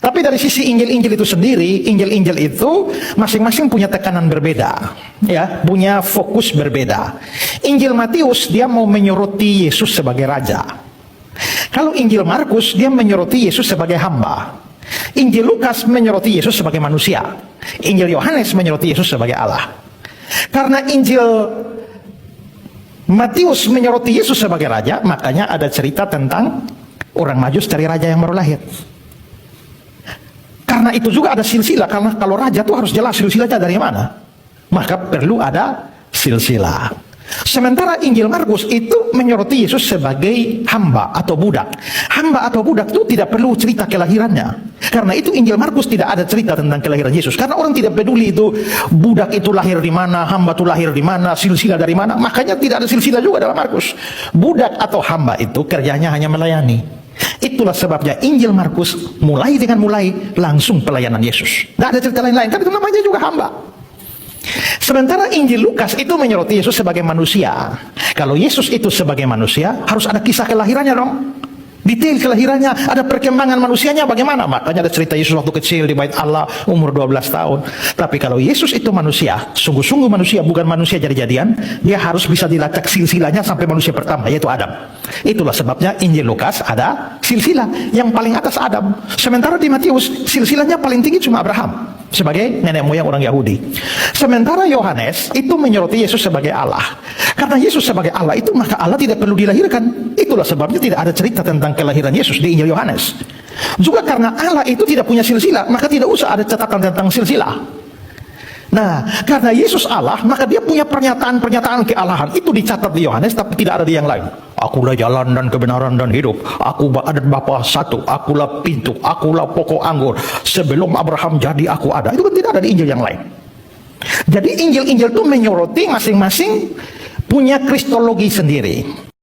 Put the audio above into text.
Tapi dari sisi Injil-Injil itu sendiri, Injil-Injil itu masing-masing punya tekanan berbeda, ya, punya fokus berbeda. Injil Matius dia mau menyoroti Yesus sebagai raja. Kalau Injil Markus dia menyoroti Yesus sebagai hamba. Injil Lukas menyoroti Yesus sebagai manusia. Injil Yohanes menyoroti Yesus sebagai Allah. Karena Injil Matius menyoroti Yesus sebagai raja, makanya ada cerita tentang orang Majus cari raja yang baru lahir. Karena itu juga ada silsilah, karena kalau raja itu harus jelas silsilahnya dari mana. Maka perlu ada silsilah. Sementara Injil Markus itu menyoroti Yesus sebagai hamba atau budak. Hamba atau budak itu tidak perlu cerita kelahirannya. Karena itu Injil Markus tidak ada cerita tentang kelahiran Yesus. Karena orang tidak peduli itu budak itu lahir di mana, hamba itu lahir di mana, silsilah dari mana. Makanya tidak ada silsilah juga dalam Markus. Budak atau hamba itu kerjanya hanya melayani. Itulah sebabnya Injil Markus mulai langsung pelayanan Yesus. Tidak ada cerita lain-lain, kan itu namanya juga hamba. Sementara Injil Lukas itu menyoroti Yesus sebagai manusia. Kalau Yesus itu sebagai manusia, harus ada kisah kelahirannya dong. Detail kelahirannya, ada perkembangan manusianya bagaimana. Makanya ada cerita Yesus waktu kecil di bait Allah umur 12 tahun. Tapi kalau Yesus itu manusia, sungguh-sungguh manusia, bukan manusia jadi-jadian, dia harus bisa dilacak silsilahnya sampai manusia pertama, yaitu Adam. Itulah sebabnya Injil Lukas ada silsilah yang paling atas Adam. Sementara di Matius silsilahnya paling tinggi cuma Abraham sebagai nenek moyang orang Yahudi. Sementara Yohanes itu menyoroti Yesus sebagai Allah. Karena Yesus sebagai Allah itu, maka Allah tidak perlu dilahirkan. Itulah sebabnya tidak ada cerita tentang kelahiran Yesus di Injil Yohanes. Juga karena Allah itu tidak punya silsilah, maka tidak usah ada catatan tentang silsilah. Nah, karena Yesus Allah, maka dia punya pernyataan-pernyataan kealahan. Itu dicatat di Yohanes, tapi tidak ada di yang lain. Akulah jalan dan kebenaran dan hidup. Aku ada Bapa satu. Akulah pintu. Akulah pokok anggur. Sebelum Abraham jadi aku ada. Itu kan tidak ada di Injil yang lain. Jadi Injil-Injil itu menyoroti masing-masing punya kristologi sendiri.